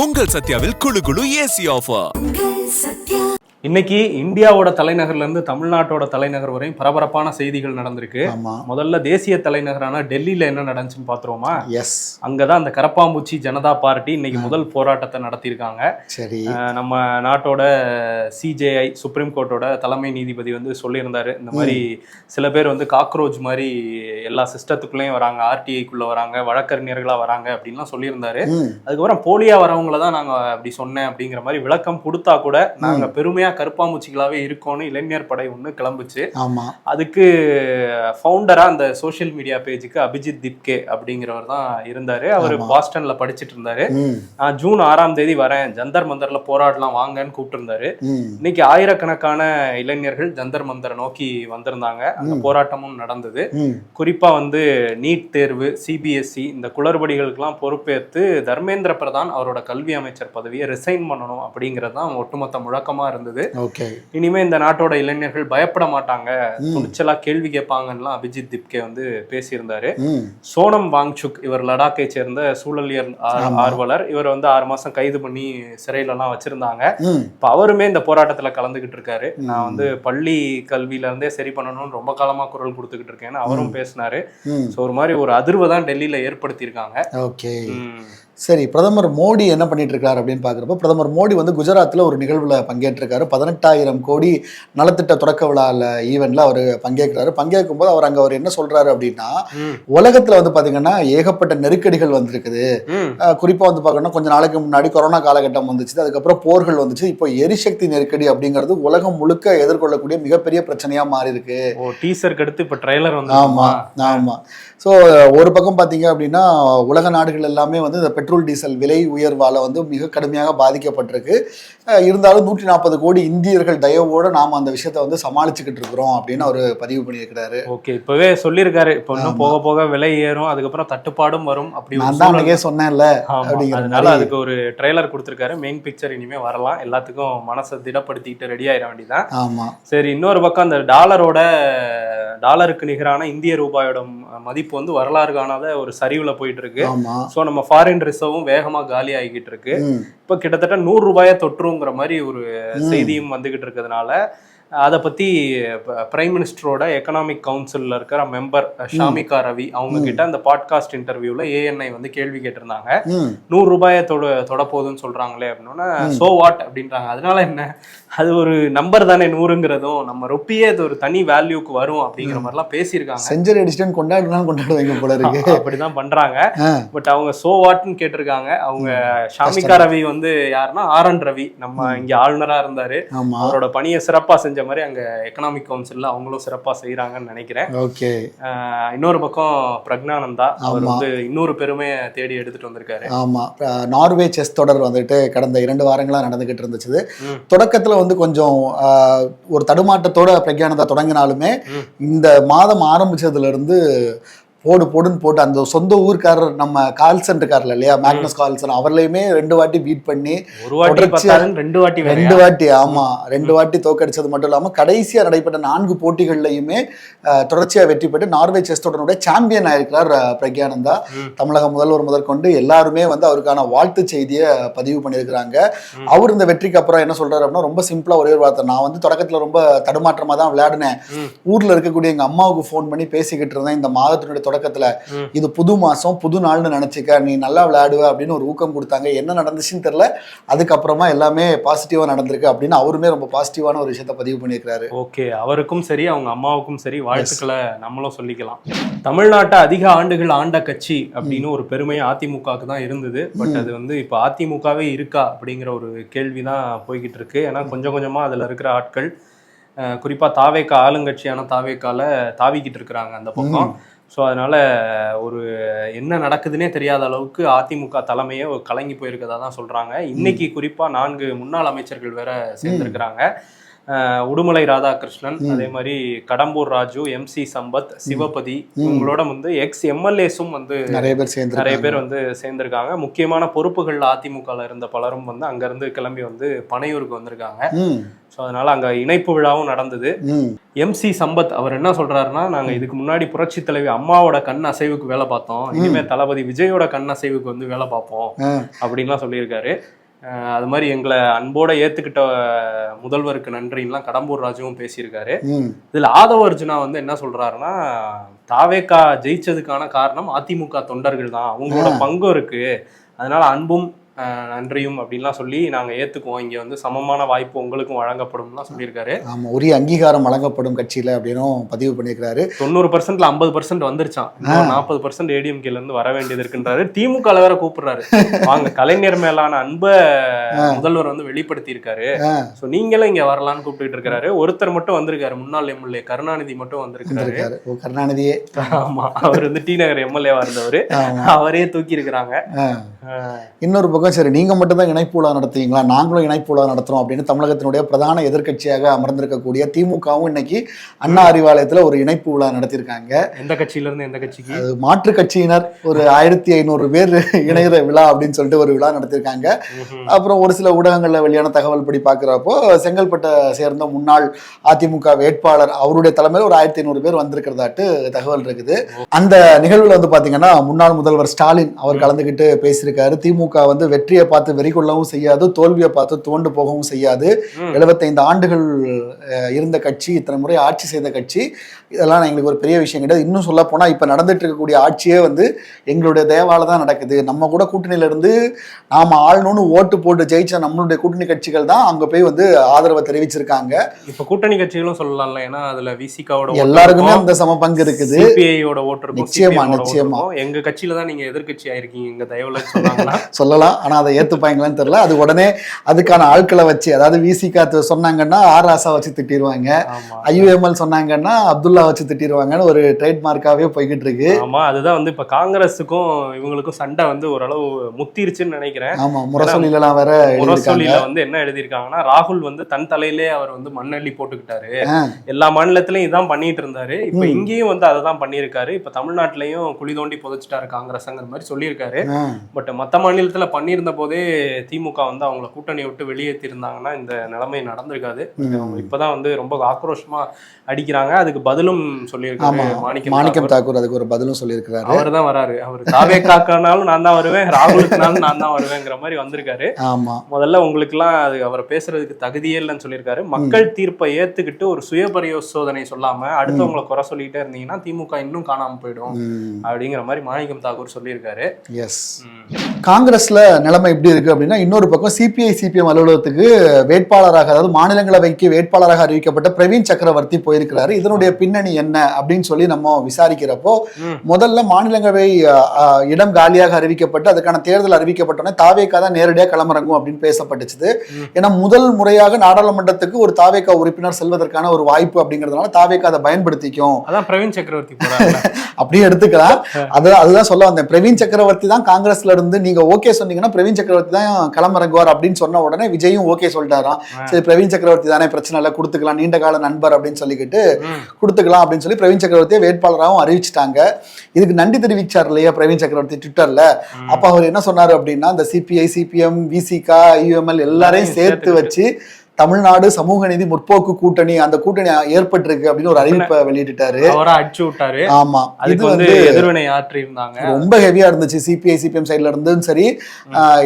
உங்கள் சத்யாவில் குளு குளு ஏசி ஆஃபர். இன்னைக்கு இந்தியாவோட தலைநகர்ல இருந்து தமிழ்நாட்டோட தலைநகர் வரையும் பரபரப்பான செய்திகள் நடந்திருக்கு. முதல்ல தேசிய தலைநகரான டெல்லியில என்ன நடந்துச்சுன்னு பாத்துருவோமா? எஸ், அங்கதான் அந்த கரப்பாம்பூச்சி ஜனதா பார்ட்டி இன்னைக்கு முதல் போராட்டத்தை நடத்தியிருக்காங்க. சரி, நம்ம நாட்டோட சிஜேஐ சுப்ரீம் கோர்ட்டோட தலைமை நீதிபதி வந்து சொல்லியிருந்தாரு, இந்த மாதிரி சில பேர் வந்து காக்ரோச் மாதிரி எல்லா சிஸ்டத்துக்குள்ளேயும் வராங்க, ஆர்டிஐக்குள்ள வராங்க, வழக்கறிஞர்களா வராங்க அப்படின்லாம் சொல்லியிருந்தாரு. அதுக்கப்புறம் போலியா வரவங்கள தான் நாங்க அப்படி சொன்னேன் அப்படிங்கிற மாதிரி விளக்கம் கொடுத்தா கூட நாங்க பெருமையா கருப்பாம்பூச்சிகளாவே இருக்கோன்னு இளைஞர் படை ஒண்ணு கிளம்புச்சு. அதுக்கு ஃபவுண்டரா அந்த சோசியல் மீடியா பேஜுக்கு அபிஜித் திப்கே அப்படிங்கிறவர் தான் இருந்தாரு. அவர் பாஸ்டன்ல படிச்சுட்டு இருந்தாரு. நான் ஜூன் 6ஆம் தேதி வரேன், ஜந்தர் மந்தர்ல போராடலாம் வாங்கன்னு கூப்பிட்டு இருந்தாரு. இன்னைக்கு ஆயிரக்கணக்கான இளைஞர்கள் ஜந்தர் மந்தரை நோக்கி வந்திருந்தாங்க. அந்த போராட்டமும் நடந்தது. குறிப்பா வந்து நீட் தேர்வு, சிபிஎஸ்இ இந்த குளறுபடிகளுக்கெல்லாம் பொறுப்பேற்று தர்மேந்திர பிரதான் அவரோட கல்வி அமைச்சர் பதவியை ரிசைன் பண்ணணும் அப்படிங்கிறது தான் ஒட்டுமொத்த முழக்கமா இருந்தது. இனிமே இந்த நாட்டோட இளைஞர்கள் பயப்பட மாட்டாங்க, துணிச்சலா கேள்வி கேட்பாங்கன்னு அபிஜித் திப்கே வந்து பேசியிருந்தாரு. சோனம் வாங்சுக் இவர் லடாக்கை சேர்ந்த சூழலியல் ஆர்வலர். இவர் வந்து 6 மாசம் கைது பண்ணி சிறையில எல்லாம் வச்சிருந்தாங்க. இப்ப அவருமே இந்த போராட்டத்துல கலந்துகிட்டு இருக்காரு. நான் வந்து பள்ளி கல்வியில இருந்தே சரி பண்ணணும்னு ரொம்ப காலமா குரல் கொடுத்துக்கிட்டு இருக்கேன்னு அவரும் பேசினாரு. ஒரு மாதிரி ஒரு அதிர்வை தான் டெல்லியில ஏற்படுத்தியிருக்காங்க. சரி, பிரதமர் மோடி என்ன பண்ணிட்டு இருக்காரு அப்படின்னு பாக்குறப்ப, பிரதமர் மோடி வந்து குஜராத்ல ஒரு நிகழ்வுல பங்கேற்றிருக்காரு. 18,000 கோடி நலத்திட்ட தொடக்க விழால ஈவெண்ட்ல அவர் பங்கேற்கிறாரு. பங்கேற்கும் போது அவர் என்ன சொல்றாரு அப்படின்னா, உலகத்துல வந்து பாத்தீங்கன்னா ஏகப்பட்ட நெருக்கடிகள் வந்திருக்குது. குறிப்பா வந்து பாக்கணும்னா கொஞ்ச நாளைக்கு முன்னாடி கொரோனா காலகட்டம் வந்துச்சு, அதுக்கப்புறம் போர்கள் வந்துச்சு. இப்போ எரிசக்தி நெருக்கடி அப்படிங்கிறது உலகம் முழுக்க எதிர்கொள்ளக்கூடிய மிகப்பெரிய பிரச்சனையா மாறி இருக்கு. டீசருக்கு அடுத்து இப்ப ட்ரெய்லர் வந்து. ஆமா. ஸோ ஒரு பக்கம் பார்த்தீங்க அப்படின்னா உலக நாடுகள் எல்லாமே வந்து இந்த பெட்ரோல் டீசல் விலை உயர்வால் வந்து மிக கடுமையாக பாதிக்கப்பட்டிருக்கு. இருந்தாலும் 140 கோடி இந்தியர்கள் தயவோடு நாம் அந்த விஷயத்தை வந்து சமாளிச்சுக்கிட்டு இருக்கிறோம் அப்படின்னு அவர் பதிவு பண்ணியிருக்கிறாரு. ஓகே, இப்போவே சொல்லியிருக்காரு, இப்போ இன்னும் போக போக விலை ஏறும், அதுக்கப்புறம் தட்டுப்பாடும் வரும் அப்படி. நான் தான் அன்றைக்கே சொன்னேன்ல அப்படிங்கிறதுனால அதுக்கு ஒரு ட்ரெய்லர் கொடுத்துருக்காரு. மெயின் பிக்சர் இனிமேல் வரலாம், எல்லாத்துக்கும் மனசை திடப்படுத்திக்கிட்டு ரெடி ஆயிட வேண்டியதான். ஆமாம். சரி, இன்னொரு பக்கம் அந்த டாலருக்கு நிகரான இந்திய ரூபாயோட மதிப்பு வந்து வரலாறு காணாத ஒரு சரிவுல போயிட்டு இருக்கு. சோ நம்ம ஃபாரின் ரிசர்வும் வேகமா காலி ஆகிட்டு இருக்கு. இப்ப கிட்டத்தட்ட 100 ரூபாயை தொற்றுங்கிற மாதிரி ஒரு செய்தியும் வந்துகிட்டு இருக்கிறதுனால அதை பத்தி பிரைம் மினிஸ்டரோட எக்கனாமிக் கவுன்சில்ல இருக்கிற மெம்பர் ஷாமிகா ரவி அவங்க கிட்ட அந்த பாட்காஸ்ட் இன்டர்வியூல ஏஎன்ஐ வந்து கேள்வி கேட்டிருந்தாங்க. 100 ரூபாயை தொட போகுதுன்னு சொல்றாங்களே அப்படின்னா, சோ வாட் அப்படின்றாங்க. அதனால என்ன, அது ஒரு நம்பர் தானே 100ங்கிறதும், நம்ம ரொப்பியே அது ஒரு தனி வேல்யூக்கு வரும் அப்படிங்கிற மாதிரிலாம் பேசியிருக்காங்க. செஞ்சுரி அடிச்சுட்டு கொண்டாடுவாங்க போல இருக்கு, அப்படிதான் பண்றாங்க. பட் அவங்க சோ வாட்னு கேட்டிருக்காங்க. அவங்க ஷாமிகா ரவி வந்து யாருன்னா ஆர்என் ரவி, நம்ம இங்க ஆளுநரா இருந்தாரு. அவரோட பணியை சிறப்பா செஞ்ச மாதிரி அங்க எக்கனாமிக் கவுன்சில்ல அவங்களும் சிறப்பா செய்யறாங்கன்னு நினைக்கிறேன். ஓகே. இன்னொரு பக்கம் பிரக்ஞானந்தா அவர் வந்து இன்னொரு பெருமையை தேடி எடுத்துட்டு வந்திருக்காரு. ஆமா, நார்வே செஸ் தொடர் வந்துட்டு கடந்த 2 வாரங்களா நடந்துகிட்டு இருந்துச்சு. தொடக்கத்துல வந்து கொஞ்சம் ஒரு தடுமாட்டத்தோட பிரக்ஞானந்தா தொடங்கினாலுமே இந்த மாதம் ஆரம்பிச்சதுல இருந்து போடுன்னு போட்டு அந்த சொந்த ஊருக்காரர் நம்ம கால்சன் இருக்காருல இல்லையா, மேக்னஸ் கால்சன், அவர்களையுமே 2 வாட்டி பீட் பண்ணி 2 வாட்டி ஆமா 2 வாட்டி தோக்கடிச்சது மட்டும் இல்லாம கடைசியா நடைபெற்ற 4 போட்டிகள்லையுமே தொடர்ச்சியா வெற்றி பெற்று நார்வே செஸ் தொடருடைய சாம்பியன் ஆயிருக்கிறார் பிரக்ஞானந்தா. தமிழக முதல்வர் முதற்கொண்டு எல்லாருமே வந்து அவருக்கான வாழ்த்து செய்தியை பதிவு பண்ணியிருக்கிறாங்க. அவர் இந்த வெற்றிக்கு அப்புறம் என்ன சொல்றாரு அப்படின்னா, ரொம்ப சிம்பிளா ஒரே ஒரு வார்த்தை, நான் வந்து தொடக்கத்துல ரொம்ப தடுமாற்றமா தான் விளையாடினேன். ஊர்ல இருக்கக்கூடிய எங்க அம்மாவுக்கு போன் பண்ணி பேசிக்கிட்டு இருந்தேன், இந்த மாதத்தினுடைய தொடக்கத்துல இது புது மாசம் புது நாள்னு நினைச்சுக்க, நீ நல்லா விளையாடுவ அப்படின்னு ஒரு ஊக்கம் கொடுத்தாங்க. என்ன நடந்துச்சுன்னு தெரியல, அதுக்கப்புறமா எல்லாமே பாசிட்டிவா நடந்திருக்கு அப்படின்னு அவருமே ரொம்ப பாசிட்டிவான ஒரு விஷயத்த பதிவு பண்ணியிருக்காரு. ஓகே, அவருக்கும் சரி அவங்க அம்மாவுக்கும் சரி வாழ்த்துக்களை நம்மளும் சொல்லிக்கலாம். தமிழ்நாட்டை அதிக ஆண்டுகள் ஆண்ட கட்சி அப்படின்னு ஒரு பெருமையை அதிமுகவுக்கு தான் இருந்தது. பட் அது வந்து இப்போ அதிமுகவே இருக்கா அப்படிங்கிற ஒரு கேள்விதான் போய்கிட்டு இருக்கு. ஏன்னா கொஞ்சம் கொஞ்சமா அதுல இருக்கிற ஆட்கள் குறிப்பா தாவேக்கா ஆளுங்கட்சியான தாவேக்கால தாவிக்கிட்டு இருக்கிறாங்க அந்த பக்கம். ஸோ அதனால ஒரு என்ன நடக்குதுன்னே தெரியாத அளவுக்கு அதிமுக தலைமையே கலங்கி போயிருக்கதா தான் சொல்றாங்க. இன்னைக்கு குறிப்பா 4 முன்னாள் அமைச்சர்கள் வேற சேர்ந்திருக்கிறாங்க. உடுமலை ராதாகிருஷ்ணன், அதே மாதிரி கடம்பூர் ராஜு, MC சம்பத், சிவபதி, இவங்களோட வந்து எக்ஸ் எம்எல்ஏஸும் வந்து நிறைய பேர் வந்து சேர்ந்திருக்காங்க. முக்கியமான பொறுப்புகள் அதிமுகல இருந்த பலரும் வந்து அங்க இருந்து கிளம்பி வந்து பனையூருக்கு வந்திருக்காங்க. ஸோ அதனால அங்க இணைப்பு விழாவும் நடந்தது. MC சம்பத் அவர் என்ன சொல்றாருன்னா, நாங்க இதுக்கு முன்னாடி புரட்சி தலைவி அம்மாவோட கண் அசைவுக்கு வேலை பார்த்தோம், இனிமே தளபதி விஜயோட கண் அசைவுக்கு வந்து வேலை பார்ப்போம் அப்படின்லாம் சொல்லியிருக்காரு. அது மாதிரி எங்களை அன்போட ஏத்துக்கிட்ட முதல்வருக்கு நன்றின்லாம் கடம்பூர் ராஜுவும் பேசியிருக்காரு. இதுல ஆதவ அர்ஜுனா வந்து என்ன சொல்றாருன்னா, தாவேகா ஜெயிச்சதுக்கான காரணம் அதிமுக தொண்டர்கள் தான், அவங்களோட பங்கும் இருக்கு, அதனால அன்பும் நன்றியும் அப்படின்லாம் சொல்லி நாங்க ஏத்துக்குவோம், இங்க வந்து சமமான வாய்ப்பு உங்களுக்கும் வழங்கப்படும்லாம் சொல்லியிருக்காரு. ஆமா, உரிய அங்கீகாரம் வழங்கப்படும் கட்சியில அப்படின்னும் பதிவு பண்ணியிருக்காரு. 90%ல 50% வந்துருச்சான், 40% ADMKல இருந்து வர வேண்டியது இருக்குன்றாரு. திமுக வேற கூப்பிடுறாரு, வாங்க கலைஞர் மேலான அன்பை முதல்வர் வந்து வெளிப்படுத்தி இருக்காரு, சோ நீங்களும் இங்க வரலாம்னு கூப்பிட்டு இருக்காரு. ஒருத்தர் மட்டும் வந்திருக்காரு, முன்னாள் MLA கருணாநிதி மட்டும் வந்திருக்காரு. கருணாநிதியே, ஆமா, அவர் வந்து டி நகர் MLA-வா இருந்தவரு, அவரே தூக்கி இருக்கிறாங்க. இன்னொரு பக்கம் சரி நீங்க மட்டும் தான் இணைப்பு விழா நடத்துவீங்களா, நாங்களும் இணைப்பு விழா நடத்துறோம் அப்படின்னு தமிழகத்தினுடைய பிரதான எதிர்க்கட்சியாக அமர்ந்திருக்கக்கூடிய திமுகவும் இன்னைக்கு அண்ணா அறிவாலயத்துல ஒரு இணைப்பு விழா நடத்தியிருக்காங்க. எந்த கட்சியில இருந்து எந்த கட்சிக்கு? மாற்று கட்சியினர் ஒரு 1500 பேர் இணைகிற விழா அப்படின்னு சொல்லிட்டு ஒரு விழா நடத்தியிருக்காங்க. அப்புறம் ஒரு சில ஊடகங்கள்ல வெளியான தகவல் படி பாக்குறப்போ செங்கல்பட்டை சேர்ந்த முன்னாள் அதிமுக வேட்பாளர் அவருடைய தலைமையில் ஒரு 1500 பேர் வந்திருக்கிறதாட்டு தகவல் இருக்குது. அந்த நிகழ்வுல வந்து பாத்தீங்கன்னா முன்னாள் முதல்வர் ஸ்டாலின் அவர் கலந்துகிட்டு பேசியிருக்காரு. திமுக வந்து வெற்றியை பார்த்து வெறி கொள்ளவும் செய்யாது, தோல்வியை பார்த்து துவண்டு போகவும் செய்யாது, 75 ஆண்டுகள் இருந்த கட்சி, இத்தனை முறை ஆட்சி செய்த கட்சி, இதெல்லாம் எங்களுக்கு ஒரு பெரிய விஷயம் கிடையாது. இன்னும் சொல்ல போனா இப்ப நடந்துட்டு இருக்கக்கூடிய ஆட்சியே வந்து எங்களுடைய தயவால தான் நடக்குது, நம்ம கூட கூட்டணியில இருந்து நாம ஆளணும்னு ஓட்டு போட்டு ஜெயிச்ச நம்மளுடைய கூட்டணி கட்சிகள் தான் அங்க போய் வந்து ஆதரவை தெரிவிச்சிருக்காங்க. இப்ப கூட்டணி கட்சிகளும் சொல்லலாம்ல, ஏன்னா அதுல விசிகாவோட எல்லாருக்குமே அந்த சம பங்கு இருக்குது, சிபிஐயோட ஓட்டு இருக்கும். நிச்சயமா நிச்சயமா எங்க கட்சியில தான் நீங்க எதிர்கட்சி ஆயிருக்கீங்க எங்க தயவுல சொல்லலாம். ஆனா அதை ஏத்துப்பாங்களான்னு தெரியல. அது உடனே அதுக்கான ஆட்களை வச்சு, அதாவது விசிகா சொன்னாங்கன்னா ஆர் ராசா வச்சு திட்டிடுவாங்க, IUML சொன்னாங்கன்னா அப்துல்லா வச்சு திட்டிடுவாங்கன்னு ஒரு ட்ரேட்மார்க்காவே போய்கிட்டு இருக்கு. ஆமா, அதுதான் வந்து இப்ப காங்கிரஸுக்கும் இவங்களுக்கும் சண்டை வந்து ஓரளவு முத்திருச்சுன்னு நினைக்கிறேன். ஆமா, முரசொலியிலாம் வேற முரசொலியில வந்து என்ன எழுதியிருக்காங்கன்னா, ராகுல் வந்து தன் தலையிலே அவர் வந்து மண்ணள்ளி போட்டுக்கிட்டாரு, எல்லா மாநிலத்திலயும் இதான் பண்ணிட்டு இருந்தாரு, இப்ப இங்கேயும் வந்து அதை தான் பண்ணியிருக்காரு, இப்ப தமிழ்நாட்டிலையும் குழி தோண்டி புதைச்சிட்டாரு காங்கிரஸ்ங்கிற மாதிரி சொல்லியிருக்காரு. பட் மத்த மாநிலத்துல பண்ணியிருந்த போதே திமுக வந்து அவங்கள கூட்டணியை விட்டு வெளியேற்றி இருந்தாங்கன்னா இந்த நிலைமை நடந்திருக்காது. இப்பதான் வந்து ரொம்ப ஆக்ரோஷமா அடிக்கிறாங்க. அதுக்கு பதிலும் சொல்லியிருக்காங்க மாணிக்கம் தாக்கூர், அதுக்கு ஒரு பதிலும் சொல்லியிருக்காரு. அவர் தான் வராரு, அவர் தாவேகானாலும் நான் தான் வருவேன், ராகுலுக்குனாலும் நான் தான் வருவேங்கிற மாதிரி வந்திருக்காரு. ஆமா, முதல்ல உங்களுக்கு எல்லாம் அது அவர் பேசுறதுக்கு தகுதியே இல்லைன்னு சொல்லியிருக்காரு. மக்கள் தீர்ப்பை ஏத்துக்கிட்டு ஒரு சுய பரிசோதனை சொல்லாம அடுத்தவங்களை குறை சொல்லிட்டே இருந்தீங்கன்னா திமுக இன்னும் காணாம போயிடும் அப்படிங்கிற மாதிரி மாணிக்கம் தாக்கூர் சொல்லியிருக்காரு. எஸ், காங்கிரஸ்ல நிலைமை எப்படி இருக்கு அப்படின்னா, இன்னொரு பக்கம் சிபிஐ சிபிஎம் அலுவலகத்துக்கு வேட்பாளராக, அதாவது மாநிலங்களவைக்கு வேட்பாளராக அறிவிக்கப்பட்ட பிரவீன் சக்கரவர்த்தி போயிருக்கிறாரு. இதனுடைய பின்னணி என்ன அப்படின்னு சொல்லி நம்ம விசாரிக்கிறப்போ, முதல்ல மாநிலங்களவை இடம் காலியாக அறிவிக்கப்பட்டு அதுக்கான தேர்தல் அறிவிக்கப்பட்டோன்னே தாவேகா தான் நேரடியாக களமிறங்கும் அப்படின்னு பேசப்பட்டுச்சு. ஏன்னா முதல் முறையாக நாடாளுமன்றத்துக்கு ஒரு தாவேகா உறுப்பினர் செல்வதற்கான ஒரு வாய்ப்பு அப்படிங்கிறதுனால தாவேகா அதை பயன்படுத்திக்கும். அதான் பிரவீன் சக்கரவர்த்தி அப்படியே எடுத்துக்கலாம். அதுதான் சொல்ல வந்தேன். பிரவீன் சக்கரவர்த்தி தான் காங்கிரஸ்ல இருந்து நீங்க ஓகே சொன்னீங்கன்னா பிரவீன் சக்கரவர்த்தி தான் களமிறங்குவார் அப்படின்னு சொன்ன உடனே விஜயும் ஓகே சொல்லிட்டாராம். சரி, பிரவீன் சக்கரவர்த்தி தானே, பிரச்சனை இல்லை, கொடுத்துக்கலாம், நீண்ட கால நண்பர் அப்படின்னு சொல்லிக்கிட்டு கொடுத்துக்கலாம் அப்படின்னு சொல்லி பிரவீன் சக்கரவர்த்தியை வேட்பாளராகவும் அறிவிச்சிட்டாங்க. இதுக்கு நன்றி தெரிவிச்சார் இல்லையா பிரவீன் சக்கரவர்த்தி ட்விட்டர்ல. அப்ப அவர் என்ன சொன்னாரு அப்படின்னா, இந்த சிபிஐ சிபிஎம் விசிகா IUML எல்லாரையும் சேர்த்து வச்சு தமிழ்நாடு சமூக நீதி முற்போக்கு கூட்டணி, அந்த கூட்டணி ஏற்பட்டிருக்கு அப்படின்னு ஒரு அறிவிப்பை வெளியிட்டாரு. அடிச்சு விட்டாரு. ஆமா, இது வந்து எதிர்வினை ஆற்றி இருந்தாங்க, ரொம்ப ஹெவியா இருந்துச்சு. சிபிஐ சிபிஎம் சைட்ல இருந்தும் சரி,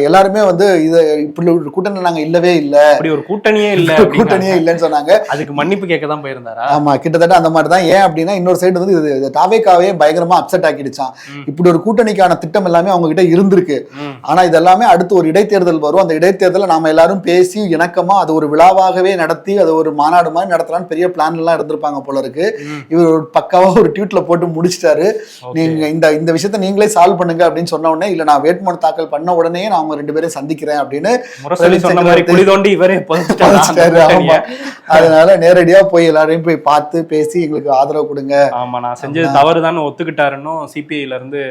எல்லாருமே வந்து இது இப்படி ஒரு கூட்டணி நாங்க இல்லவே இல்ல, அப்படி ஒரு கூட்டணியே இல்ல, கூட்டணியே இல்லைன்னு சொன்னாங்க. அதுக்கு மன்னிப்பு கேட்க தான் போயிருந்தாரா? ஆமா, கிட்டத்தட்ட அந்த மாதிரி தான். ஏன் அப்படின்னா இன்னொரு சைடு வந்து இது தாவேகாவே பயங்கரமா அப்செட் ஆக்கிடுச்சான். இப்படி ஒரு கூட்டணிக்கான திட்டம் எல்லாமே அவங்க கிட்ட இருந்திருக்கு. ஆனா இதெல்லாமே அடுத்து ஒரு இடைத்தேர்தல் வரும், அந்த இடைத்தேர்தலை நாம எல்லாரும் பேசி இணக்கமா அது ஒரு விழாவாகவே நடத்தி அது ஒரு மாநாடு மாதிரி நடத்தலாம்னு பெரிய பிளான் எல்லாம் இருந்திருப்பாங்க போல இருக்கு. இவர் ஒரு பக்காவா ஒரு ட்வீட்ல போட்டு முடிச்சிட்டாரு. நீங்க இந்த விஷயத்த நீங்களே சால்வ் பண்ணுங்க அப்படின்னு சொன்ன உடனே, இல்ல நான் வேட்புமனு தாக்கல் பண்ண உடனே நான் அவங்க 2 பேரையும் சந்திக்கிறேன் அப்படின்னு அதனால நேரடியா போய் எல்லாரையும் போய் பார்த்து பேசி எங்களுக்கு ஆதரவு கொடுங்க. ஆமா, நான் செஞ்சது தவறுதான் ஒத்துக்கிட்டாருன்னு சிபிஐல இருந்து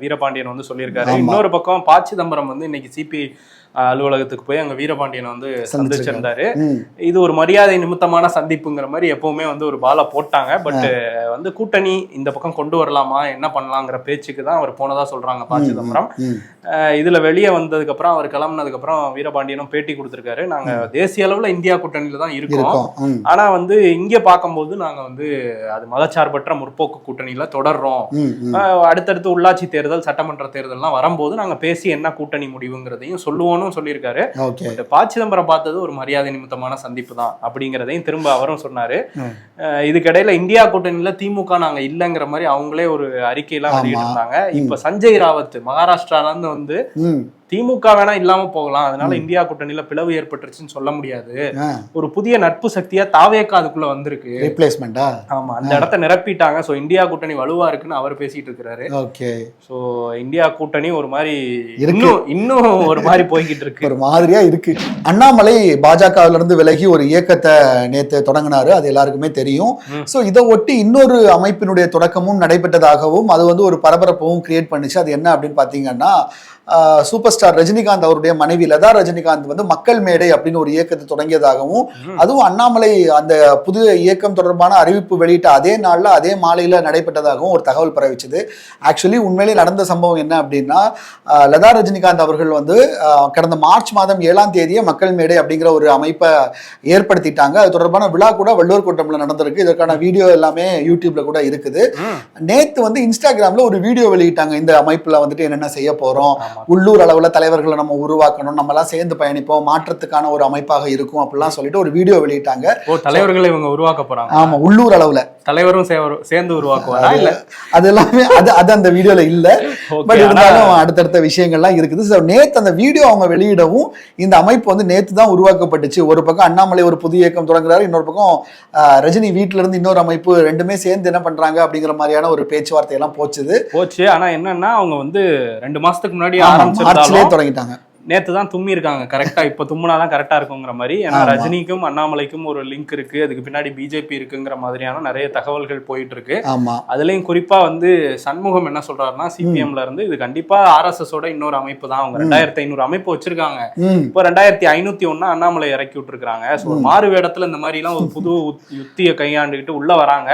வீரபாண்டியன் வந்து சொல்லியிருக்காரு. இன்னொரு பக்கம் ப. சிதம்பரம் வந்து இன்னைக்கு சிபிஐ அலுவலகத்துக்கு போய் அங்க வீரபாண்டியன் வந்து சந்திச்சிருந்தாரு. இது ஒரு மரியாதை நிமித்தமான சந்திப்புங்கிற மாதிரி எப்பவுமே வந்து ஒரு பாலை போட்டாங்க. பட் வந்து கூட்டணி இந்த பக்கம் கொண்டு வரலாமா, என்ன பண்ணலாங்கிற பேச்சுக்கு தான் அவர் போனதா சொல்றாங்க ப. சிதம்பரம். இதுல வெளியே வந்ததுக்கு அப்புறம் அவர் கிளம்புனதுக்கு அப்புறம் வீரபாண்டியனும் பேட்டி கொடுத்திருக்காரு. நாங்க தேசிய அளவுல இந்தியா கூட்டணியில தான் இருக்கோம், ஆனா வந்து இங்க பார்க்கும்போது நாங்க வந்து அது மதச்சார்பற்ற முற்போக்கு கூட்டணியில தொடர்றோம். அடுத்தடுத்து உள்ளாட்சி தேர்தல், சட்டமன்ற தேர்தல்லாம் வரும்போது நாங்க பேசி என்ன கூட்டணி முடிவுங்கிறதையும் சொல்லுவோம்னு சொல்லியிருக்காரு. ப. சிதம்பரம் பார்த்தது ஒரு மரியாதை நிமித்தமான சந்திப்பு தான் அப்படிங்கிறதையும் திரும்ப அவரும் சொன்னாரு. இதுக்கிடையில இந்தியா கூட்டணியில திமுக நாங்க இல்லைங்கிற மாதிரி அவங்களே ஒரு அறிக்கையெல்லாம் வெளியிட்டிருந்தாங்க. இப்ப சஞ்சய் ராவத் மகாராஷ்டிரால இருந்து வந்து திமுக வேணா இல்லாம போகலாம், அதனால இந்தியா கூட்டணியில பிளவு ஏற்பட்டுருச்சுன்னு சொல்ல முடியாது, ஒரு புதிய நட்பு சக்தியா தாவேக்கா அதுக்குள்ள வந்திருக்கு, ரிப்ளேஸ்மெண்டா. ஆமா, அந்த இடத்த நிரப்பிட்டாங்க. சோ இந்தியா கூட்டணி வலுவா இருக்குன்னு அவர் பேசிட்டு இருக்காரு. ஓகே, சோ இந்தியா கூட்டணி ஒரு மாதிரி இன்னும் ஒரு மாதிரி போய்கிட்டு இருக்கு, ஒரு மாதிரியா இருக்கு. அண்ணாமலை பாஜகவில இருந்து விலகி ஒரு இயக்கத்தை நேத்து தொடங்கினாரு, அது எல்லாருக்குமே தெரியும். சோ இதை ஒட்டி இன்னொரு அமைப்பினுடைய தொடக்கமும் நடைபெற்றதாகவும் அது வந்து ஒரு பரபரப்பும் கிரியேட் பண்ணுச்சு. அது என்ன அப்படின்னு பாத்தீங்கன்னா, சூப்பர் ஸ்டார் ரஜினிகாந்த் அவருடைய மனைவி லதா ரஜினிகாந்த் வந்து மக்கள் மேடை அப்படின்னு ஒரு இயக்கத்தை தொடங்கியதாகவும், அதுவும் அண்ணாமலை அந்த புது இயக்கம் தொடர்பான அறிவிப்பு வெளியிட்ட அதே நாள்ல அதே மாலையில நடைபெற்றதாகவும் ஒரு தகவல் பரவிச்சது. ஆக்சுவலி உண்மையிலே நடந்த சம்பவம் என்ன அப்படின்னா, லதா ரஜினிகாந்த் அவர்கள் வந்து கடந்த மார்ச் மாதம் 7ஆம் தேதியே மக்கள் மேடை அப்படிங்கிற ஒரு அமைப்பை ஏற்படுத்திட்டாங்க. அது தொடர்பான விழா கூட வள்ளுவர் கூட்டம்ல நடந்திருக்கு. இதற்கான வீடியோ எல்லாமே யூடியூப்ல கூட இருக்குது. நேத்து வந்து இன்ஸ்டாகிராம்ல ஒரு வீடியோ வெளியிட்டாங்க, இந்த அமைப்புல வந்துட்டு என்னென்ன செய்ய போறோம், உள்ளூர் அளவுல தலைவர்களை நம்ம உருவாக்கணும், நம்ம எல்லாம் சேர்ந்து பயணிப்போம், மாற்றத்துக்கான ஒரு அமைப்பாக இருக்கும் அப்படிலாம் சொல்லிட்டு ஒரு வீடியோ வெளியிட்டாங்க. தலைவர்களை இவங்க உருவாக்க போறாங்க. ஆமா, உள்ளூர் அளவுல தலைவரும் சேர்ந்து உருவாக்குவாரா இல்ல, அது எல்லாமே அது அந்த வீடியோல இல்ல. பட் இருந்தாலும் அடுத்தடுத்த விஷயங்கள்லாம் இருக்குது. நேத்து அந்த வீடியோ அவங்க வெளியிடவும் இந்த அமைப்பு வந்து நேத்து தான் உருவாக்கப்பட்டுச்சு. ஒரு பக்கம் அண்ணாமலை ஒரு புதிய இயக்கம் தொடங்குறாரு, இன்னொரு பக்கம் ரஜினி வீட்டுல இருந்து இன்னொரு அமைப்பு, ரெண்டுமே சேர்ந்து என்ன பண்றாங்க அப்படிங்கிற மாதிரியான ஒரு பேச்சுவார்த்தை எல்லாம் போச்சு. ஆனா என்னன்னா, அவங்க வந்து 2 மாசத்துக்கு முன்னாடி தொடங்கிட்டாங்க. நேத்து தான் தும்மி இருக்காங்க கரெக்டா. இப்ப தும்முனாதான் கரெக்டா இருக்குங்கிற மாதிரி. ஏன்னா ரஜினிக்கும் அண்ணாமலைக்கும் ஒரு லிங்க் இருக்கு, அதுக்கு பின்னாடி பிஜேபி இருக்குங்கிற மாதிரியான நிறைய தகவல்கள் போயிட்டு இருக்கு. அதுலயும் குறிப்பா வந்து சண்முகம் என்ன சொல்றாருன்னா, சிபிஎம்ல இருந்து இது கண்டிப்பா RSS ஓட இன்னொரு அமைப்பு தான், அவங்க 2500 அமைப்பு வச்சிருக்காங்க, இப்போ 2501 அண்ணாமலை இறக்கி விட்டுருக்காங்க. மாறு வேடத்துல இந்த மாதிரி எல்லாம் ஒரு புது யுத்தியை கையாண்டுகிட்டு உள்ள வராங்க,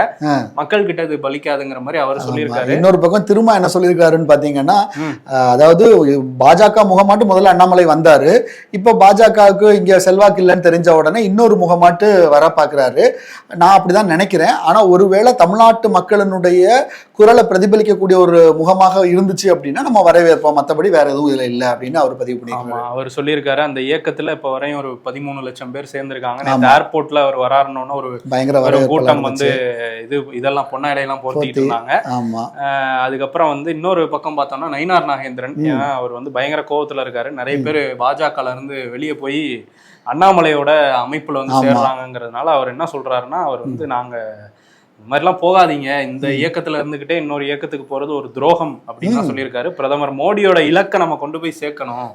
மக்கள் கிட்ட இது பலிக்காதுங்கிற மாதிரி அவர் சொல்லியிருக்காரு. இன்னொரு பக்கம் திரும்ப என்ன சொல்லியிருக்காருன்னு பாத்தீங்கன்னா, அதாவது பாஜக முகமாட்டு முதல்ல அண்ணாமலை வந்தாரு, இப்ப பாஜகவுக்கு இங்க செல்வாக்கு இல்லைன்னு தெரிஞ்ச உடனே இன்னொரு முகமாட்டு வர பாக்குறாரு. நான் அப்படிதான் நினைக்கிறேன். ஆனா ஒருவேளை தமிழ்நாட்டு மக்களினுடைய குரலை பிரதிபலிக்கக்கூடிய ஒரு முகமாக இருந்துச்சு அப்படின்னா நம்ம வரவேற்போம், மற்றபடி வேற எதுவும் இதுல இல்லை அப்படின்னு அவர் பதிவு பண்ணிருக்காரு. அவர் சொல்லியிருக்காரு, அந்த இயக்கத்துல இப்ப வரையும் ஒரு 13 லட்சம் பேர் சேர்ந்திருக்காங்க. ஏர்போர்ட்ல அவர் வராருன்னு ஒரு பயங்கர கூட்டம் வந்து இதெல்லாம் பொன்னா இடையெல்லாம் போர்த்திட்டு இருந்தாங்க. அதுக்கப்புறம் வந்து இன்னொரு பக்கம் பார்த்தோம்னா நயினார் நாகேந்திரன், அவர் வந்து பயங்கர கோவத்துல இருக்காரு. நிறைய பேர் பாஜகல இருந்து வெளியே போய் அண்ணாமலையோட அமைப்புல வந்து சேர்றாங்கிறதுனால அவர் என்ன சொல்றாருன்னா, அவர் வந்து நாங்க இந்த மாதிரிலாம் போகாதீங்க, இந்த இயக்கத்துல இருந்துகிட்டே இன்னொரு இயக்கத்துக்கு போறது ஒரு துரோகம் அப்படின்னு சொல்லியிருக்காரு. பிரதமர் மோடியோட இலக்கை நம்ம கொண்டு போய் சேர்க்கணும்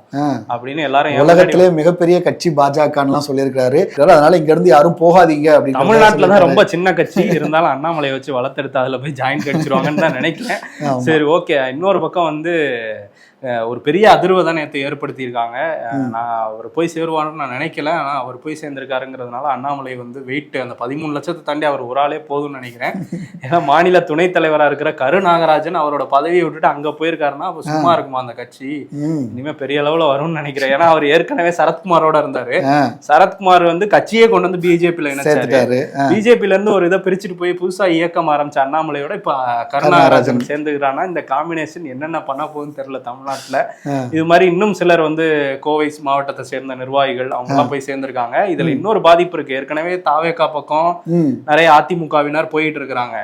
அப்படின்னு எல்லாரும், உலகத்திலே மிகப்பெரிய கட்சி பாஜக சொல்லியிருக்காரு. அதனால இங்க இருந்து யாரும் போகாதீங்க அப்படின்னு. தமிழ்நாட்டுலதான் ரொம்ப சின்ன கட்சி இருந்தாலும் அண்ணாமலையை வச்சு வளர்த்தெடுத்து அதுல போய் ஜாயின் கடிச்சிருவாங்கன்னு தான் நினைக்கிறேன். சரி, ஓகே. இன்னொரு பக்கம் வந்து ஒரு பெரிய அதிர்வை தான் நேற்று ஏற்படுத்தியிருக்காங்க. நான் அவர் போய் சேருவாருன்னு நான் நினைக்கல, ஆனால் அவர் போய் சேர்ந்திருக்காருங்கிறதுனால அண்ணாமலை வந்து வெயிட் அந்த 13 லட்சத்தை தாண்டி அவர் ஒரு ஆளே போதும்னு நினைக்கிறேன். ஏன்னா மாநில துணைத் தலைவராக இருக்கிற கரு நாகராஜன் அவரோட பதவியை விட்டுட்டு அங்கே போயிருக்காருன்னா அப்போ சும்மா இருக்குமா அந்த கட்சி? இனிமேல் பெரிய அளவில் வரும்னு நினைக்கிறேன். ஏன்னா அவர் ஏற்கனவே சரத்குமாரோட இருந்தாரு. சரத்குமார் வந்து கட்சியே கொண்டு வந்து பிஜேபியில் இணைச்சாரு. பிஜேபியில இருந்து ஒரு இதை பிரிச்சுட்டு போய் புதுசா இயக்கம் ஆரம்பிச்ச அண்ணாமலையோட இப்ப கருநாகராஜன் சேர்ந்துக்கிறான்னா இந்த காம்பினேஷன் என்னென்ன பண்ண போகுதுன்னு தெரியல தமிழ்நாட்டுல. இது மாதிரி இன்னும் சிலர் வந்து கோவை மாவட்டத்தை சேர்ந்த நிர்வாகிகள் அவங்க எல்லாம் போய் சேர்ந்திருக்காங்க. இதுல இன்னொரு பாதிப்பு இருக்கு. ஏற்கனவே தாவேகா பக்கம் நிறைய அதிமுகவினர் போயிட்டு இருக்கிறாங்க.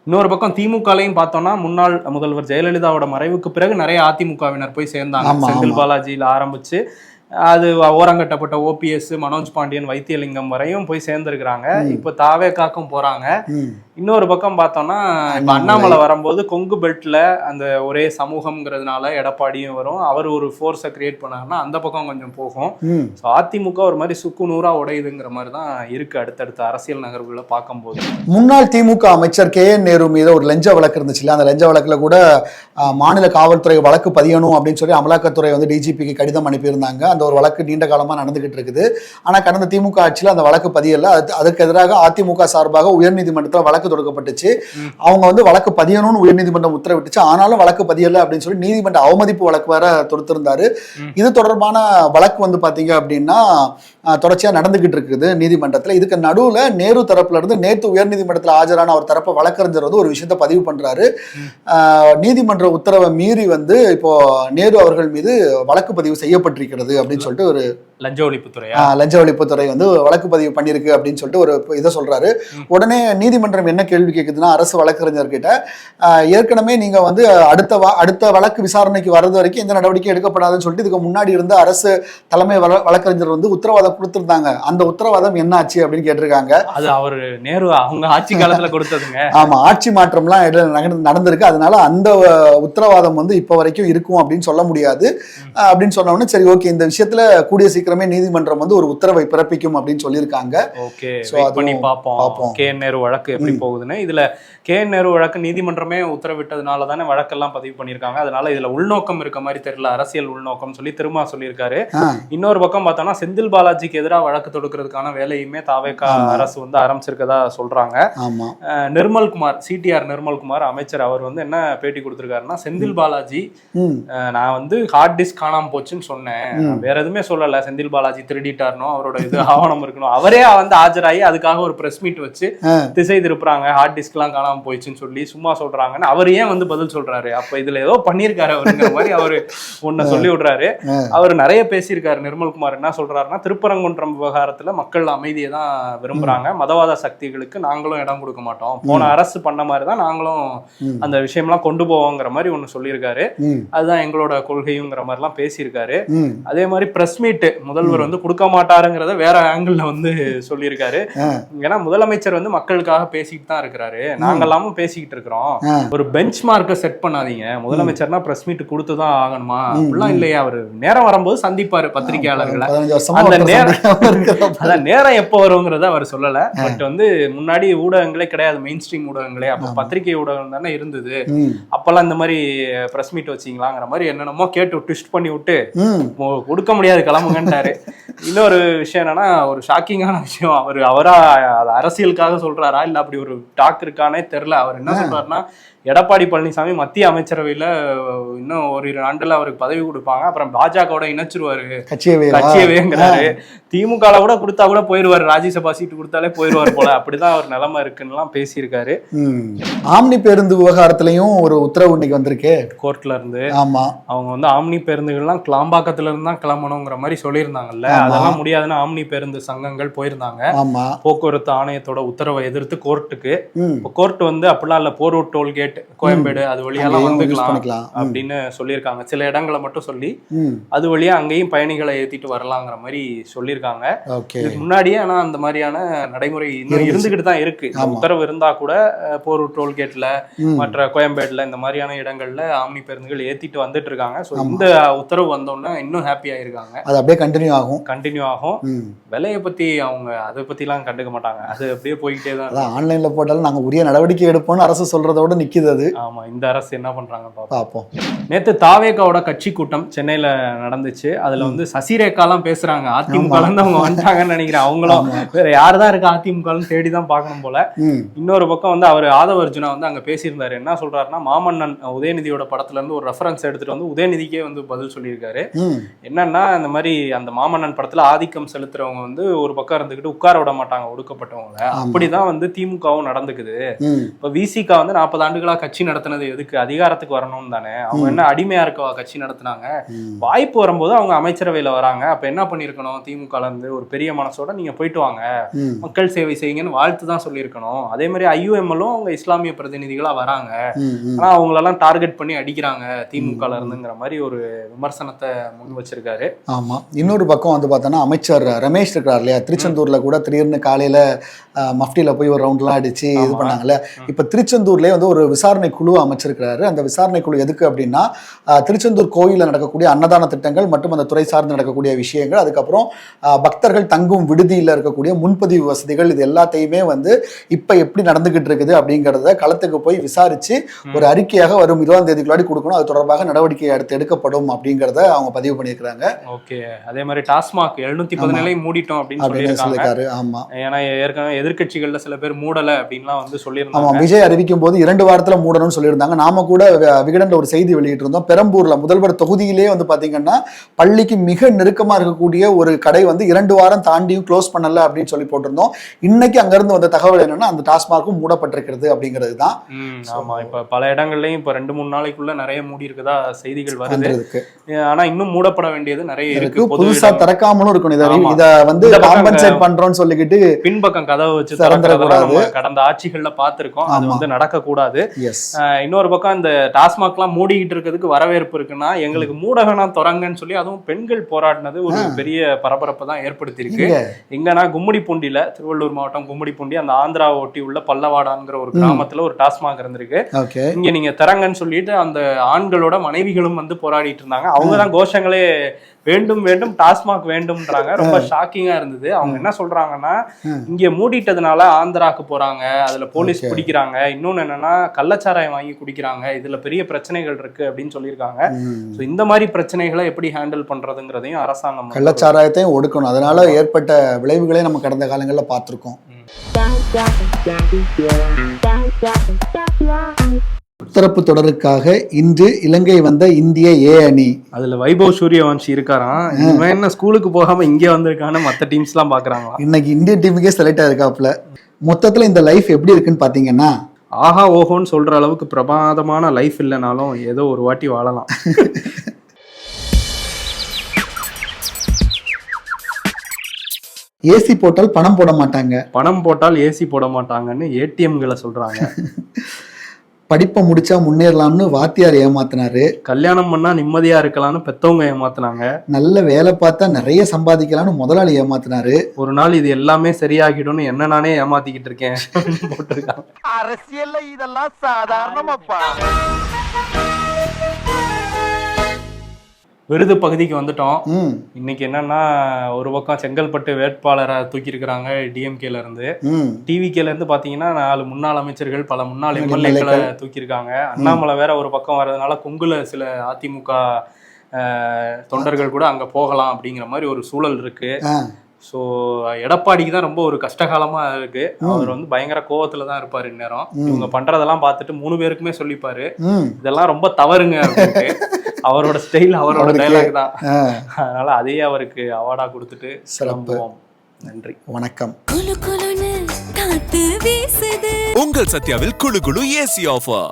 இன்னொரு பக்கம் திமுகலையும் பார்த்தோம்னா முன்னாள் முதல்வர் ஜெயலலிதாவோட மறைவுக்கு பிறகு நிறைய அதிமுகவினர் போய் சேர்ந்தாங்க. செந்தில் பாலாஜியில ஆரம்பிச்சு அது ஓரங்கட்டப்பட்ட OPS, மனோஜ் பாண்டியன், வைத்தியலிங்கம் வரையும் போய் சேர்ந்திருக்கிறாங்க. இப்ப தாவேகாக்கும் போறாங்க. இன்னொரு பக்கம் பார்த்தோம்னா இப்ப அண்ணாமலை வரும்போது கொங்கு பெல்ட்ல அந்த ஒரே சமூகம்ங்கிறதுனால எடப்பாடியும் வரும், அவர் ஒரு ஃபோர்ஸை கிரியேட் பண்ணாருன்னா அந்த பக்கம் கொஞ்சம் போகும். ஸோ அதிமுக ஒரு மாதிரி சுக்கு நூறா உடையுதுங்கிற மாதிரி தான் இருக்கு அடுத்தடுத்த அரசியல் நகர்வுகளை பார்க்கும்போது. முன்னாள் திமுக அமைச்சர் KN நேரு மீது ஒரு லஞ்ச வழக்கு இருந்துச்சு இல்ல, அந்த லஞ்ச வழக்குல கூட மாநில காவல்துறை வழக்கு பதியணும் அப்படின்னு சொல்லி அமலாக்கத்துறை வந்து DGPக்கு கடிதம் அனுப்பியிருந்தாங்க. அந்த ஒரு வழக்கு நீண்ட காலமா நடந்துகிட்டு இருக்குது. ஆனா கடந்த திமுக ஆட்சியில் அந்த வழக்கு பதியல. அதுக்கு எதிராக அதிமுக சார்பாக உயர்நீதிமன்றத்தில் வழக்கு தொடுக்கப்பட்டுச்சு. அவங்க வந்து வழக்கு பதியணும்னு உயர்நீதிமன்றம் உத்தரவிட்டுச்சு. ஆனாலும் வழக்கு பதியல அப்படின்னு சொல்லி நீதிமன்ற அவமதிப்பு வழக்கு வேற தொடுத்திருந்தாரு. இது தொடர்பான வழக்கு வந்து பாத்தீங்க அப்படின்னா தொடர்ச்சியா நடந்துகிட்டு இருக்குது நீதிமன்றத்தில். இதுக்கு நடுவுல நேரு தரப்புல இருந்து நேற்று உயர்நீதிமன்றத்தில் ஆஜரான அவர் தரப்பு வழக்கறிஞர் வந்து ஒரு விஷயத்தை பதிவு பண்றாரு. நீதிமன்ற உத்தரவை மீறி வந்து இப்போ நேரு அவர்கள் மீது வழக்கு பதிவு செய்யப்பட்டிருக்கிறது அப்படின்னு சொல்லிட்டு ஒரு லஞ்ச ஒழிப்புத்துறை வந்து வழக்கு பதிவு பண்ணிருக்கு அப்படின்னு சொல்லிட்டு ஒரு இதை சொல்றாரு. உடனே நீதிமன்றம் என்ன கேள்வி கேட்குதுன்னா, அரசு வழக்கறிஞர்கிட்ட ஏற்கனவே நீங்க வந்து அடுத்த வழக்கு விசாரணைக்கு வர்றது வரைக்கும் எந்த நடவடிக்கை எடுக்கப்படாதுன்னு சொல்லிட்டு இதுக்கு முன்னாடி இருந்த அரசு தலைமை வழக்கறிஞர் வந்து உத்தரவாதம் கொடுத்திருந்தாங்க. அந்த உத்தரவாதம் என்ன ஆச்சு அப்படின்னு கேட்டிருக்காங்க. அது அவர் நேரு அவங்க ஆட்சி காலத்துல கொடுத்ததுங்க. ஆமா, ஆட்சி மாற்றம்லாம் நடந்திருக்கு. அதனால அந்த உத்தரவாதம் வந்து இப்ப வரைக்கும் இருக்கும் அப்படின்னு சொல்ல முடியாது அப்படின்னு சொன்ன உடனே சரி ஓகே, இந்த விஷயத்துல கூடிய சீக்கிரமே நீதிமன்றம் வந்து ஒரு உத்தரவை பிறப்பிக்கும் அப்படின்னு சொல்லியிருக்காங்க. ஓகே, வெயிட் பண்ணி பார்ப்போம் KN நேரு வழக்கு எப்படி போகுதுன்னு. இதுல KN நேரு வழக்கு நீதிமன்றமே உத்தரவிட்டதுனால தானே வழக்கெல்லாம் பதிவு பண்ணியிருக்காங்க. அதனால இதுல உள்நோக்கம் இருக்க மாதிரி தெரியல, அரசியல் உள்நோக்கம் சொல்லி திரும்ப சொல்லியிருக்காரு. இன்னொரு பக்கம் பார்த்தோம்னா செந்தில் பாலாஜிக்கு எதிராக வழக்கு தொடுக்கிறதுக்கான வேலையுமே தாவேகா அரசு வந்து ஆரம்பிச்சிருக்கதா சொல்றாங்க. நிர்மல்குமார், CTR நிர்மல்குமார் அமைச்சர், அவர் வந்து என்ன பேட்டி கொடுத்திருக்காருன்னா, செந்தில் பாலாஜி நான் வந்து ஹார்ட் டிஸ்க் காணாம போச்சுன்னு சொன்னேன், வேற எதுவுமே சொல்லல. செந்தில் பாலாஜி திருடிட்டாருனோ அவரோட இது ஆவணம் இருக்கணும், அவரே வந்து ஆஜராகி அதுக்காக ஒரு பிரஸ் மீட் வச்சு திசை திருப்புறாங்க, ஹார்ட் டிஸ்க் எல்லாம் காணாம போயிடுச்சுன்னு சொல்லி சும்மா சொல்றாங்கன்னு அவர் ஏன் வந்து பதில் சொல்றாரு? அப்ப இதுல ஏதோ பண்ணிருக்காரு அவருங்கிற மாதிரி அவரு ஒன்ன சொல்லி விடுறாரு. அவர் நிறைய பேசியிருக்காரு. நிர்மல்குமார் என்ன சொல்றாருன்னா, திருப்பரங்குன்றம் விவகாரத்துல மக்கள் அமைதியை தான் விரும்புறாங்க, மதவாத சக்திகளுக்கு நாங்களும் இடம் கொடுக்க மாட்டோம், போன அரசு பண்ண மாதிரிதான் நாங்களும் அந்த விஷயம்லாம் கொண்டு போவோங்கிற மாதிரி ஒண்ணு சொல்லியிருக்காரு. அதுதான் எங்களோட கொள்கைங்கிற மாதிரி எல்லாம் பேசியிருக்காரு. அதே மாதிரி பிரஸ் மீட் முதல்வர் வந்து கொடுக்க மாட்டாருங்கிறத வேற ஆங்கிள் வந்து சொல்லியிருக்காரு. ஏன்னா முதலமைச்சர் வந்து மக்களுக்காக பேசிட்டு தான் இருக்கிறாரு, நாங்க எல்லாமும் பேசிக்கிட்டு இருக்கிறோம். ஒரு பெஞ்ச் மார்க்கை செட் பண்ணாதீங்க, முதலமைச்சர்னா பிரஸ் மீட் கொடுத்துதான் ஆகணுமா அப்படிலாம் இல்லையா? அவர் நேரம் வரும்போது சந்திப்பாரு பத்திரிகையாளர்களை. அந்த நேரம் எப்போ வருங்கிறத அவர் சொல்லல. பட் வந்து முன்னாடி ஊடகங்களே கிடையாது, மெயின் ஸ்ட்ரீம் ஊடகங்களே, அப்ப பத்திரிகை ஊடகம் தானே இருந்தது. அப்பெல்லாம் இந்த மாதிரி பிரஸ் மீட் வச்சிங்களாங்கிற மாதிரி என்னென்னமோ கேட்டு ட்விஸ்ட் பண்ணி விட்டு கொடுக்க முடியாது கிளம்புங்கன்ட்டாரு. இன்னொரு விஷயம் என்னன்னா, ஒரு ஷாக்கிங்கான விஷயம், அவரா அரசியலுக்காக சொல்றாரா இல்ல அப்படி ஒரு டாக் இருக்கானே தெரியல. அவர் என்ன சொல்றாருன்னா, எடப்பாடி பழனிசாமி மத்திய அமைச்சரவையில இன்னும் ஒரு 2 ஆண்டுல அவருக்கு பதவி கொடுப்பாங்க, அப்புறம் பாஜகவோட இணைச்சிருவாரு கட்சியவேங்கிறாரு. திமுக கூட கொடுத்தா கூட போயிருவாரு, ராஜ்யசபா சீட்டு கொடுத்தாலே போயிருவாரு போல, அப்படிதான் அவர் நிலைமை இருக்குன்னு எல்லாம் பேசியிருக்காரு. ஆம்னி பேருந்து விவகாரத்திலையும் ஒரு உத்தரவு இன்னைக்கு வந்திருக்கு கோர்ட்ல இருந்து. ஆமா, அவங்க வந்து ஆம்னி பேருந்துகள்லாம் கிளாம்பாக்கத்துல இருந்து தான் கிளம்பணுங்கிற மாதிரி சொல்லியிருந்தாங்கல்ல, அதெல்லாம் முடியாதுன்னு ஆம்னி பேருந்து சங்கங்கள் போயிருந்தாங்க. போக்குவரத்து ஆணையத்தோட உத்தரவை எதிர்த்து கோர்ட்டுக்கு. கோர்ட் வந்து அப்படிலாம் இல்ல, போரூர் டோல்கேட் கோயம்பேடு அது வழியெல்லாம் வந்துக்கலாம் அப்படின்னு சொல்லியிருக்காங்க. சில இடங்களை மட்டும் சொல்லி அது வழியா அங்கேயும் பயணிகளை ஏத்திட்டு வரலாங்கிற மாதிரி சொல்லியிருக்காங்க. இதுக்கு முன்னாடியே ஆனா அந்த மாதிரியான நடைமுறை இன்னும் இருந்துகிட்டு தான் இருக்கு. உத்தரவு இருந்தா கூட போரூர் டோல்கேட்ல மற்ற கோயம்பேடுல இந்த மாதிரியான இடங்கள்ல ஆம்னி பேருந்துகள் ஏத்திட்டு வந்துட்டு இருக்காங்க. ஸோ இந்த உத்தரவு வந்தோடனே இன்னும் ஹாப்பியா இருக்காங்க. அது அப்படியே கண்டினியூ ஆகும். விலையை பத்தி அவங்க அதை பத்தி எல்லாம் கண்டுக்க மாட்டாங்க, அது அப்படியே போய்கிட்டே தான். ஆன்லைன்ல போட்டாலும் நாங்க உரிய நடவடிக்கை எடுப்போம்னு அரசு சொல்றதோட நிக்குது அது. ஆமா, இந்த அரசு என்ன பண்றாங்க பாப்போம். நேத்து தாவேகாவோட கட்சி கூட்டம் சென்னையில நடந்துச்சு. அதுல வந்து சசிரேகாலாம் பேசுறாங்க, அதிமுக அவங்க வந்துட்டாங்கன்னு நினைக்கிறேன். அவங்களும் வேற யாருதான் இருக்கு அதிமுக தேடிதான் பார்க்கணும் போல. இன்னொரு பக்கம் வந்து அவர் ஆதவ அர்ஜுனா வந்து அங்க பேசியிருந்தாரு. என்ன சொல்றாருன்னா, மாமன்னன் உதயநிதியோட படத்துல இருந்து ஒரு ரெஃபரன்ஸ் எடுத்துட்டு வந்து உதயநிதிக்கே வந்து பதில் சொல்லியிருக்காரு. என்னன்னா, இந்த மாதிரி அந்த மாமன்னன் படத்துல ஆதிக்கம் செலுத்துறவங்க வந்து ஒரு பக்கம் இருந்துகிட்டு உட்கார விட மாட்டாங்க ஒடுக்கப்பட்டவங்க, அப்படிதான் வந்து திமுகவும் நடந்துக்குது. இப்ப விசிகா வந்து 40 ஆண்டுகளா ஆண்டுகளா கட்சி நடத்தினது எதுக்கு? அதிகாரத்துக்கு வரணும்னு தானே. அவங்க என்ன அடிமையா இருக்கவா கட்சி நடத்தினாங்க? வாய்ப்பு வரும்போது அவங்க அமைச்சரவையில வராங்க. அப்ப என்ன பண்ணிருக்கணும்? திமுக இருந்து ஒரு பெரிய மனசோட நீங்க போயிட்டு வாங்க, மக்கள் சேவை செய்யுங்கன்னு வாழ்த்து தான் சொல்லியிருக்கணும். அதே மாதிரி IUMLம் அவங்க இஸ்லாமிய பிரதிநிதிகளா வராங்க, ஆனா அவங்களெல்லாம் டார்கெட் பண்ணி அடிக்கிறாங்க திமுக இருந்துங்கிற மாதிரி ஒரு விமர்சனத்தை முன் வச்சிருக்காரு. ஆமா, இன்னொரு பக்கம் வந்து பார்த்தோன்னா அமைச்சர் ரமேஷ் இருக்கிறார் இல்லையா, திருச்செந்தூர்ல கூட திடீர்னு காலையில மஃப்டியில போய் ஒரு ரவுண்ட்லாம் அடிச்சு இது பண்ணாங்கல்ல. இப்ப திருச்செந்தூர்லேயே வந்து ஒரு விசாரணை குழு அமைச்சிருக்கிறாரு. அந்த விசாரணை குழு எதுக்கு அப்படின்னா, திருச்செந்தூர் கோயிலில் நடக்கக்கூடிய அன்னதான திட்டங்கள் மற்றும் அந்த துறை சார்ந்து நடக்கக்கூடிய விஷயங்கள், அதுக்கப்புறம் பக்தர்கள் தங்கும் விடுதியில் இருக்கக்கூடிய முன்பதிவு வசதிகள், இது எல்லாத்தையுமே வந்து இப்ப எப்படி நடந்துகிட்டு இருக்குது அப்படிங்கிறத களத்துக்கு போய் விசாரிச்சு ஒரு அறிக்கையாக வரும் 20ஆம் தேதிக்குள்ளாடி கொடுக்கணும். அது தொடர்பாக நடவடிக்கை அடுத்து எடுக்கப்படும் அப்படிங்கிறத அவங்க பதிவு பண்ணியிருக்கிறாங்க. ஓகே, அதே மாதிரி டாஸ்மாக் 717 மூடிட்டோம் அப்படின்னு சொல்லியிருக்காரு. ஆமா, ஏன்னா ஏற்கனவே எதிர்கட்சிகள்ல சில பேர் மூடல அப்படின்லாம் வந்து சொல்லியிருந்தாங்க. ஆமா, விஜய் அறிவிக்கும் போது 2 வாரத்துல மூடணும்னு சொல்லியிருந்தாங்க. நாம கூட விகடன்ல ஒரு செய்தி வெளியிட்டு இருந்தோம். பெரம்பூர்ல முதல்வர் தொகுதியிலே வந்து பாத்தீங்கன்னா பள்ளிக்கு மிக நெருக்கமா இருக்கக்கூடிய ஒரு கடை வந்து 2 வாரம் தாண்டியும் க்ளோஸ் பண்ணல அப்படின்னு சொல்லி போட்டிருந்தோம். இன்னைக்கு அங்க இருந்து வந்த தகவல் என்னன்னா, அந்த டாஸ்மார்க்கும் மூடப்பட்டிருக்கிறது அப்படிங்கிறது தான். ஆமா, இப்ப பல இடங்கள்லயும் இப்ப 2-3 நாளைக்குள்ள நிறைய மூடி இருக்குதா செய்திகள் வருது. ஆனா இன்னும் மூடப்பட வேண்டியது நிறைய இருக்கு. புதுசா திறக்காமலும் இருக்கணும். இத வந்து காம்பன்சேட் பண்றோம்னு சொல்லிக்கிட்டு பின்பக்கம் கதவை வச்சு திறக்கிறதெல்லாம் கடந்த ஆட்சிகள்ல பார்த்திருக்கோம். அது வந்து நடக்க கூடாது. இன்னொரு பக்கம் இந்த டாஸ்மாக் எல்லாம் மூடிக்கிட்டு இருக்கிறதுக்கு வரவேற்பு இருக்குன்னா, எங்களுக்கு மூட வேணாம் தொடங்கன்னு சொல்லி அதுவும் பெண்கள் போராடினது ஒரு பெரிய பரபரப்பை தான் ஏற்படுத்தி இருக்கு. எங்கன்னா கும்மிடிப்பூண்டியில, திருவள்ளூர் மாவட்டம் கும்மிடிப்பூண்டி, அந்த ஆந்திராவை ஒட்டி உள்ள பல்லவாடாங்கிற ஒரு கிராமத்துல ஒரு டாஸ்மாக் இருந்திருக்கு. இங்க நீங்க திறங்கன்னு சொல்லிட்டு அந்த ஆண்களோட மனைவிகளும் வந்து போராடிட்டு இருந்தாங்க. அவங்கதான் கோஷங்களே வேண்டும் வேண்டும் டாஸ்மாக் வேண்டும்ன்றாங்க. ரொம்ப ஷாக்கிங்கா இருந்தது. அவங்க என்ன சொல்றாங்கன்னா, இங்க மூடிட்டதுனால ஆந்திராக்கு போறாங்க, அதுல போலீஸ் பிடிக்கிறாங்க, இன்னொன்னு என்னன்னா கள்ளச்சாராயம் வாங்கி குடிக்கிறாங்க, இதுல பெரிய பிரச்சனைகள் இருக்கு அப்படின்னு சொல்லியிருக்காங்க. இந்த மாதிரி பிரச்சனைகளை எப்படி ஹேண்டில் பண்றதுங்கிறதையும் அரசாங்கம், கள்ளச்சாராயத்தையும் ஒடுக்கணும். அதனால ஏற்பட்ட விளைவுகளே நம்ம கடந்த காலங்களில் பார்த்திருக்கோம். முத்தரப்பு தொடருக்காக இன்று இலங்கை வந்த இந்திய A அணி. அதுல வைபவ் சூரியவன்ஷி இருக்காராம். இவன் என்ன ஸ்கூலுக்கு போகாம இங்கே வந்திருக்கான்னு மற்ற டீம்ஸ் எல்லாம் பாக்குறாங்களா? இன்னைக்கு இந்தியன் டீமுக்கே செலக்ட் ஆயிருக்காப்ல. மொத்தத்துல இந்த லைஃப் எப்படி இருக்குன்னு பாத்தீங்கன்னா, ஆஹா ஓஹோன்னு சொல்ற அளவுக்கு பிரமாதமான லைஃப் இல்லைனாலும் ஏதோ ஒரு வாட்டி வாழலாம். ஏசி போட்டால் பணம் போட மாட்டாங்க, பணம் போட்டால் ஏசி போட மாட்டாங்கன்னு ATMகளை சொல்றாங்க. படிப்பை முடிச்சா முன்னேறலாம்னு வாத்தியார் ஏமாத்தினாரு, கல்யாணம் பண்ணா நிம்மதியா இருக்கலாம்னு பெத்தவங்க ஏமாத்தினாங்க, நல்ல வேலை பார்த்தா நிறைய சம்பாதிக்கலாம்னு முதலாளி ஏமாத்தினாரு, ஒரு நாள் இது எல்லாமே சரியாகிடும்னு என்ன நானே ஏமாத்திக்கிட்டு இருக்கேன் போட்டிருக்காங்க. அரசியல்ல இதெல்லாம் சாதாரணமாப்பா. விருது பகுதிக்கு வந்துட்டோம். இன்னைக்கு என்னன்னா, ஒரு பக்கம் செங்கல்பட்டு வேட்பாளரை தூக்கி இருக்கிறாங்க DMKல இருந்து. TVKல இருந்து பாத்தீங்கன்னா 4 முன்னாள் அமைச்சர்கள், பல முன்னாள் MLAக்களை தூக்கி இருக்காங்க. அண்ணாமலை வேற ஒரு பக்கம் வர்றதுனால கொங்குல சில அதிமுக தொண்டர்கள் கூட அங்க போகலாம் அப்படிங்கிற மாதிரி ஒரு சூழல் இருக்கு. ஸோ எடப்பாடிக்கு தான் ரொம்ப ஒரு கஷ்டகாலமா இருக்கு. அவர் வந்து பயங்கர கோவத்துல தான் இருப்பாரு இந்நேரம். இவங்க பண்றதெல்லாம் பார்த்துட்டு 3 பேருக்குமே சொல்லிப்பாரு, இதெல்லாம் ரொம்ப தவறுங்க அப்படின்ட்டு. அவரோட ஸ்டைல், அவரோட டைலாக் தான். அதனால அதையே அவருக்கு அவார்டா கொடுத்துட்டு சிறப்புவோம். நன்றி, வணக்கம். உங்கள் சத்யாவில் குளு குளு AC ஆஃபர்.